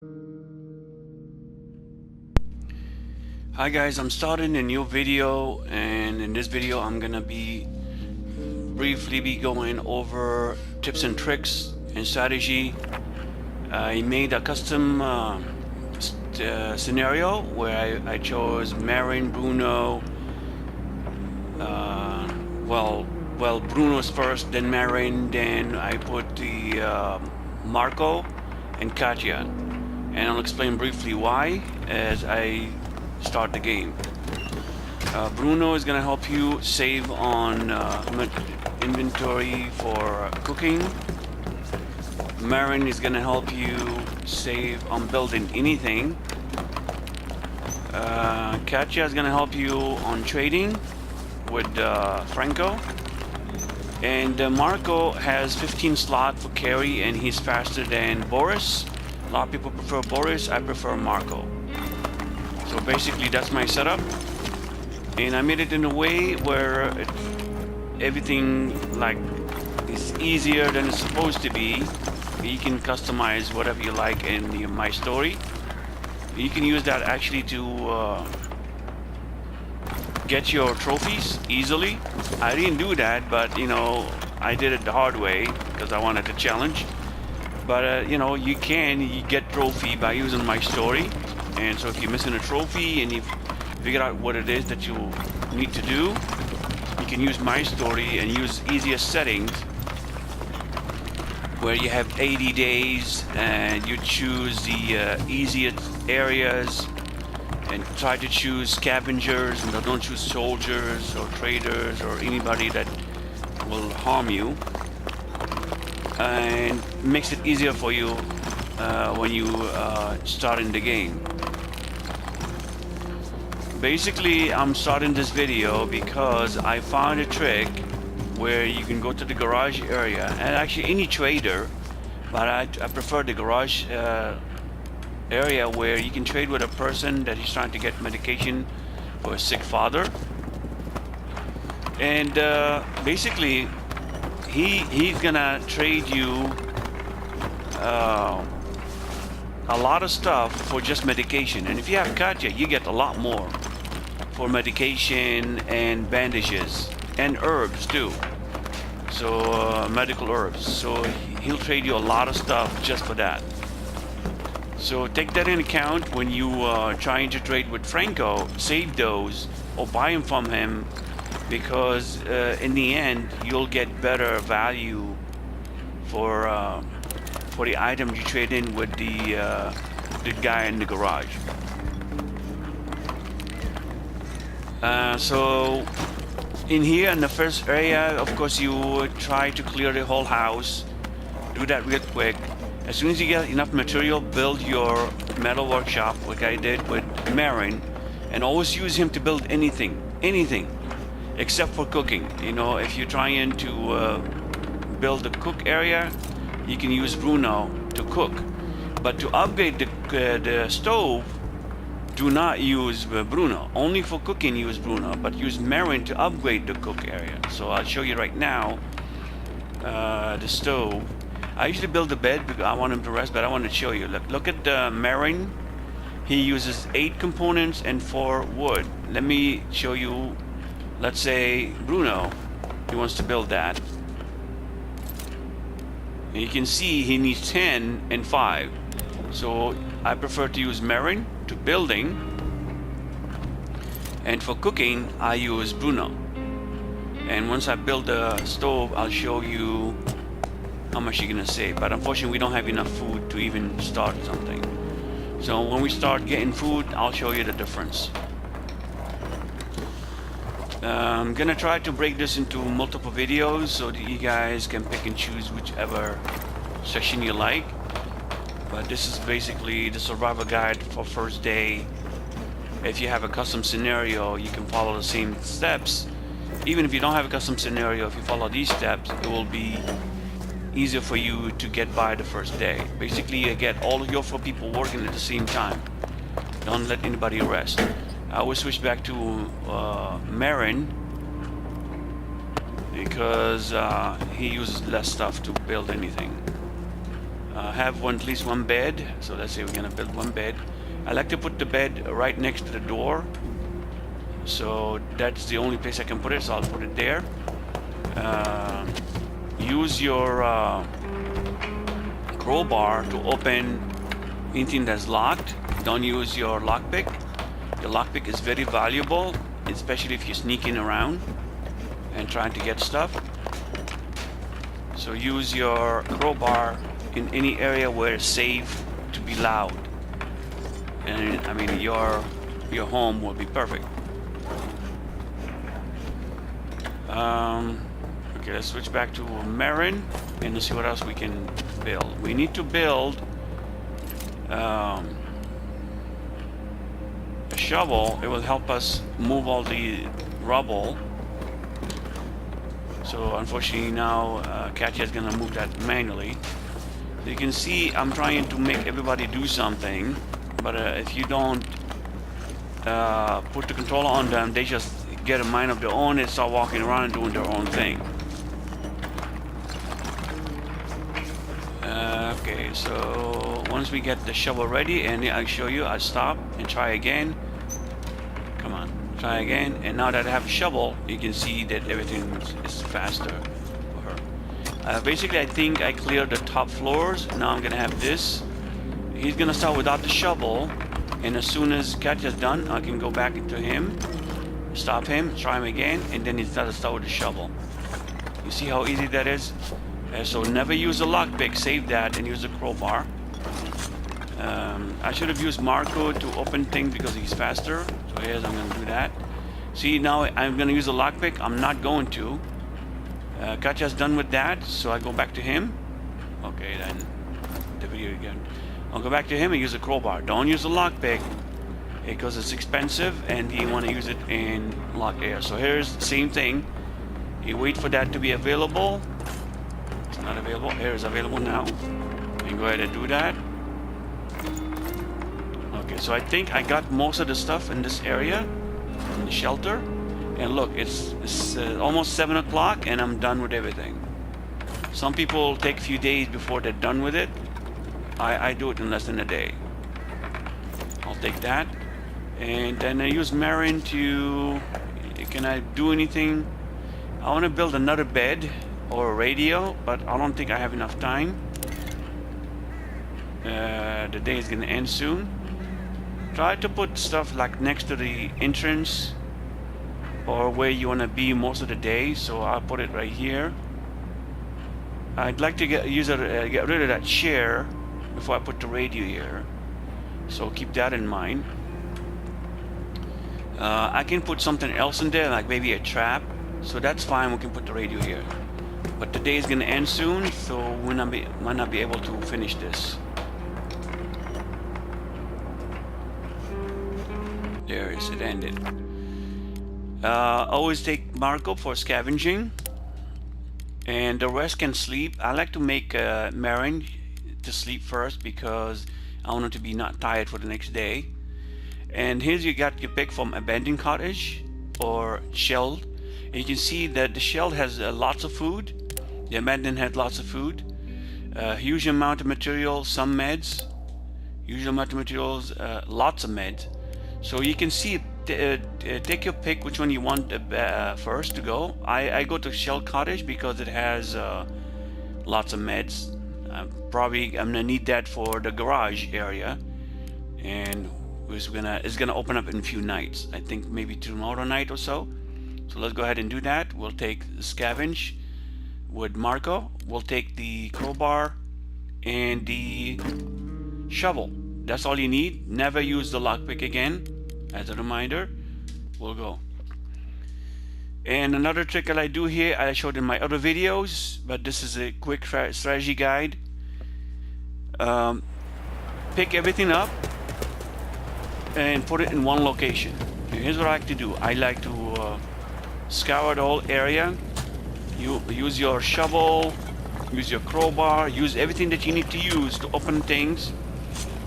Hi guys, I'm starting a new video, and in this video I'm gonna be briefly going over tips and tricks and strategy. I made a custom scenario where I chose Marin, Bruno. Well, Bruno's first, then Marin, then I put the Marco and Katya, and I'll explain briefly why as I start the game. Bruno is gonna help you save on inventory for cooking. Marin is gonna help you save on building anything. Katya is gonna help you on trading with Franco. And Marco has 15 slot for carry, and he's faster than Boris. A lot of people prefer Boris, I prefer Marco. So basically that's my setup, and I made it in a way where everything like is easier than it's supposed to be. You can customize whatever you like in my story. You can use that actually to get your trophies easily. I didn't do that, but you know, I did it the hard way because I wanted to challenge. But you know, you get trophy by using my story. And so if you're missing a trophy and you've figured out what it is that you need to do, you can use my story and use easiest settings where you have 80 days and you choose the easiest areas and try to choose scavengers, and don't choose soldiers or traders or anybody that will harm you, and makes it easier for you when you start in the game. Basically, I'm starting this video because I found a trick where you can go to the garage area, and actually any trader, but I prefer the garage area where you can trade with a person that is trying to get medication for a sick father. And basically, he's gonna trade you a lot of stuff for just medication. And if you have Katya, you get a lot more for medication and bandages and herbs too. So medical herbs. So he'll trade you a lot of stuff just for that. So take that in account when you trying to trade with Franco. Save those or buy them from him, because in the end you'll get better value for the item you trade in with the guy in the garage. So in here in the first area, of course, you try to clear the whole house. Do that real quick. As soon as you get enough material, build your metal workshop like I did with Marin, and always use him to build anything except for cooking. You know, if you're trying to build the cook area, you can use Bruno to cook. But to upgrade the stove, do not use Bruno. Only for cooking use Bruno, but use Marin to upgrade the cook area. So I'll show you right now the stove. I usually build the bed because I want him to rest, but I want to show you. Look at Marin. He uses 8 components and 4 wood. Let me show you. Let's say Bruno, he wants to build that. And you can see he needs 10 and 5. So I prefer to use Marin to building, and for cooking I use Bruno. And once I build the stove, I'll show you how much you're gonna save. But unfortunately, we don't have enough food to even start something. So when we start getting food, I'll show you the difference. I'm gonna try to break this into multiple videos so that you guys can pick and choose whichever section you like. But this is basically the survival guide for first day. If you have a custom scenario, you can follow the same steps. Even if you don't have a custom scenario, if you follow these steps, it will be easier for you to get by the first day. Basically, you get all of your 4 people working at the same time. Don't let anybody rest. I will switch back to Marin because he uses less stuff to build anything. have at least one bed. So let's say we're gonna build one bed. I like to put the bed right next to the door, so that's the only place I can put it, so I'll put it there. Use your crowbar to open anything that's locked. Don't use your lockpick. Your lockpick is very valuable, especially if you're sneaking around and trying to get stuff. So use your crowbar in any area where it's safe to be loud. And I mean, your home will be perfect. Okay, let's switch back to Marin and let's see what else we can build. We need to build a shovel. It will help us move all the rubble. So unfortunately now Katya is gonna move that manually. So you can see I'm trying to make everybody do something, but if you don't put the controller on them, they just get a mind of their own and start walking around and doing their own thing. Okay, so once we get the shovel ready, and I'll show you, I'll stop and try again. Come on, try again. And now that I have a shovel, you can see that everything is faster for her. Basically, I think I cleared the top floors. Now I'm gonna have this. He's gonna start without the shovel, and as soon as Katya's done, I can go back into him, stop him, try him again, and then he's gotta start with the shovel. You see how easy that is? So never use a lockpick, save that, and use a crowbar. I should have used Marco to open things because he's faster. So here's, I'm gonna do that. See, now I'm gonna use a lockpick. I'm not going to. Katya's done with that, so I go back to him. Okay, then the video again. I'll go back to him and use a crowbar. Don't use a lockpick because it's expensive and you want to use it in locked air. So here's the same thing. You wait for that to be available. It's not available. Here is available now. And go ahead and do that. Okay, so I think I got most of the stuff in this area, in the shelter. And look, it's almost 7 o'clock and I'm done with everything. Some people take a few days before they're done with it. I do it in less than a day. I'll take that. And then I use Marin to... Can I do anything? I want to build another bed or a radio, but I don't think I have enough time. The day is going to end soon. Try to put stuff like next to the entrance or where you want to be most of the day. So I'll put it right here. I'd like to get rid of that chair before I put the radio here, so keep that in mind. I can put something else in there, like maybe a trap, so that's fine. We can put the radio here, but the day is gonna end soon, so we might not be able to finish this. There it is, it ended. Always take Marco for scavenging, and the rest can sleep. I like to make Marin to sleep first because I want him to be not tired for the next day. And here's you got your pick from abandoned cottage or shelled. And you can see that the shelled has lots of food. The abandoned had lots of food. Huge amount of material, some meds. Huge amount of materials, lots of meds. So you can see, take your pick which one you want first to go. I go to shelled cottage because it has lots of meds. Probably I'm gonna need that for the garage area, and it's gonna open up in a few nights. I think maybe tomorrow night or so. So let's go ahead and do that. We'll take the scavenge with Marco. We'll take the crowbar and the shovel. That's all you need. Never use the lockpick again. As a reminder, we'll go. And another trick that I do here, I showed in my other videos, but this is a quick strategy guide. Pick everything up and put it in one location. And here's what I like to do. I like to scour the whole area. You use your shovel, use your crowbar, use everything that you need to use to open things,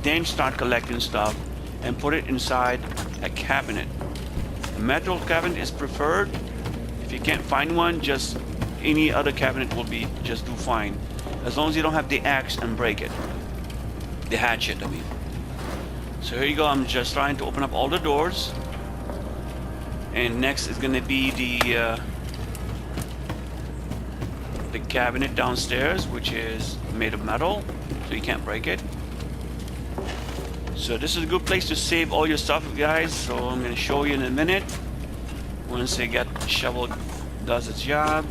then start collecting stuff and put it inside a cabinet. A metal cabinet is preferred. If you can't find one, just any other cabinet will be just do fine. as long as you don't have the axe and break it. The hatchet, I mean. So here you go, I'm just trying to open up all the doors. And next is gonna be the cabinet downstairs, which is made of metal, so you can't break it. So this is a good place to save all your stuff, guys. So I'm gonna show you in a minute. Once they get the shovel does its job.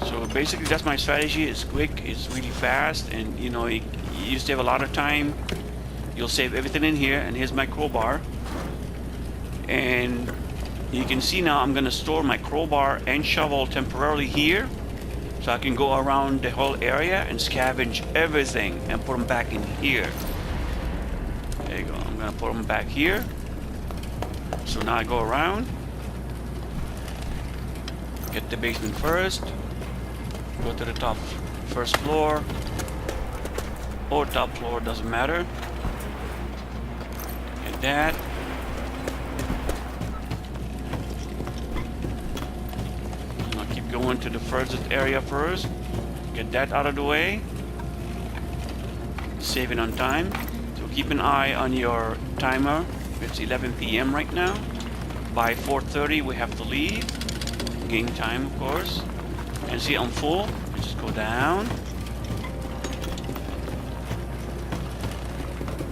So basically that's my strategy. It's quick, it's really fast, and you know, you save a lot of time. You'll save everything in here, and here's my crowbar. And you can see now I'm gonna store my crowbar and shovel temporarily here, so I can go around the whole area and scavenge everything and put them back in here. There you go, I'm gonna put them back here. So now I go around, get the basement first, go to the top first floor, or top floor, doesn't matter. Get that. Go into the furthest area first, get that out of the way, saving on time. So keep an eye on your timer. It's 11 p.m. right now. By 4:30 we have to leave, gain time of course. And see, I'm full. Just go down.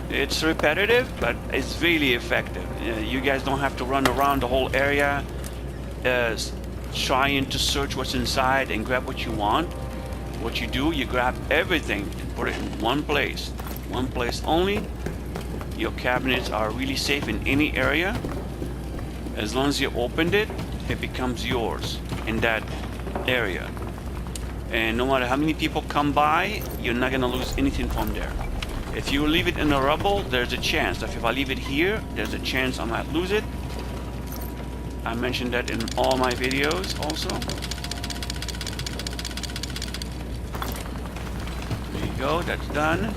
It's repetitive, but it's really effective. You guys don't have to run around the whole area trying to search what's inside and grab what you want. What you do, you grab everything and put it in one place only. Your cabinets are really safe in any area. As long as you opened it, it becomes yours in that area. And no matter how many people come by, you're not gonna lose anything from there. If you leave it in the rubble, there's a chance that if I leave it here, there's a chance I might lose it. I mentioned that in all my videos also. There you go, that's done.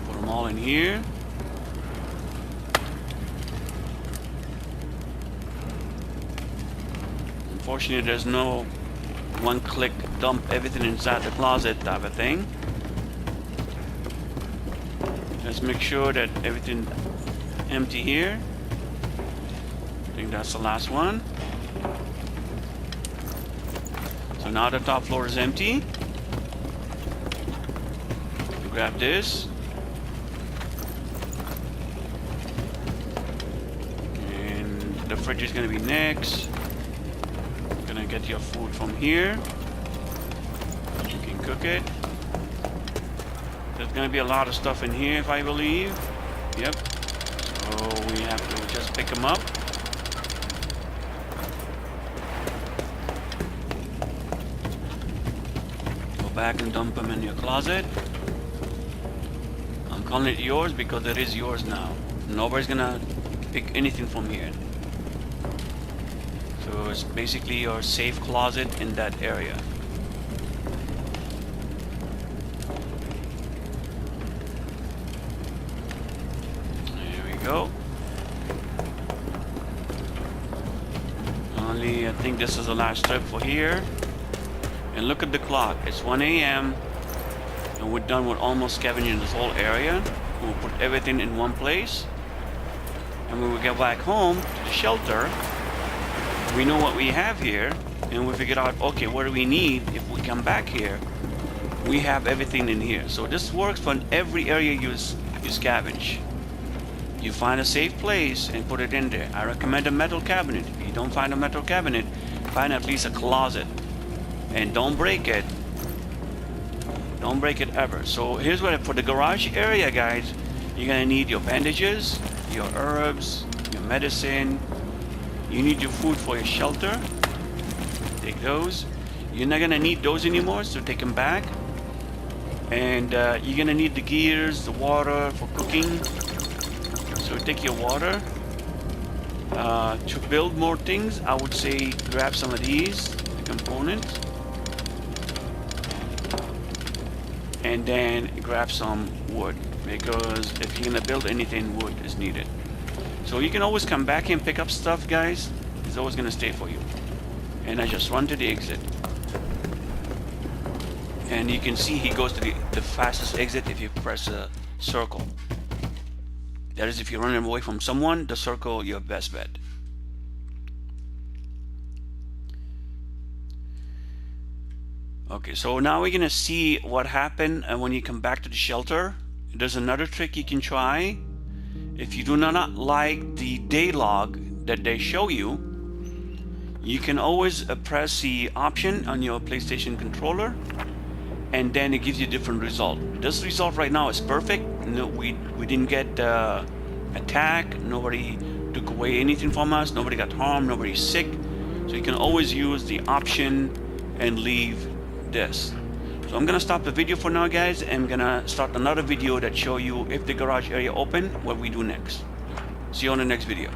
Put them all in here. Unfortunately, there's no one-click dump everything inside the closet type of thing. Let's make sure that everything empty here. I think that's the last one. So now the top floor is empty. Grab this. And the fridge is gonna be next. Gonna get your food from here. You can cook it. There's gonna be a lot of stuff in here, if I believe. Yep. So we have to just pick them up. Go back and dump them in your closet. I'm calling it yours because it is yours now. Nobody's gonna pick anything from here. So it's basically your safe closet in that area. Go. Only I think this is the last trip for here. And look at the clock. It's 1 a.m. and we're done with almost scavenging this whole area. We'll put everything in one place. And when we get back home to the shelter, we know what we have here, and we figured out, okay, what do we need if we come back here? We have everything in here. So this works for every area you scavenge. You find a safe place and put it in there. I recommend a metal cabinet. If you don't find a metal cabinet, find at least a closet. And don't break it. Don't break it ever. So here's what, for the garage area, guys, you're gonna need your bandages, your herbs, your medicine. You need your food for your shelter. Take those. You're not gonna need those anymore, so take them back. And you're gonna need the gears, the water for cooking. So take your water. To build more things, I would say grab some of these components. and then grab some wood, because if you're gonna build anything, wood is needed. So you can always come back and pick up stuff, guys. It's always gonna stay for you. And I just run to the exit. And you can see he goes to the fastest exit if you press a circle. That is, if you're running away from someone, the circle, your best bet. Okay, so now we're gonna see what happened when you come back to the shelter. There's another trick you can try. If you do not like the day log that they show you, you can always press the option on your PlayStation controller, and then it gives you a different result. This result right now is perfect. No, we didn't get attacked, nobody took away anything from us, nobody got harmed, nobody's sick. So you can always use the option and leave this. So I'm gonna stop the video for now, guys, and I'm gonna start another video that show you if the garage area open, what we do next. See you on the next video.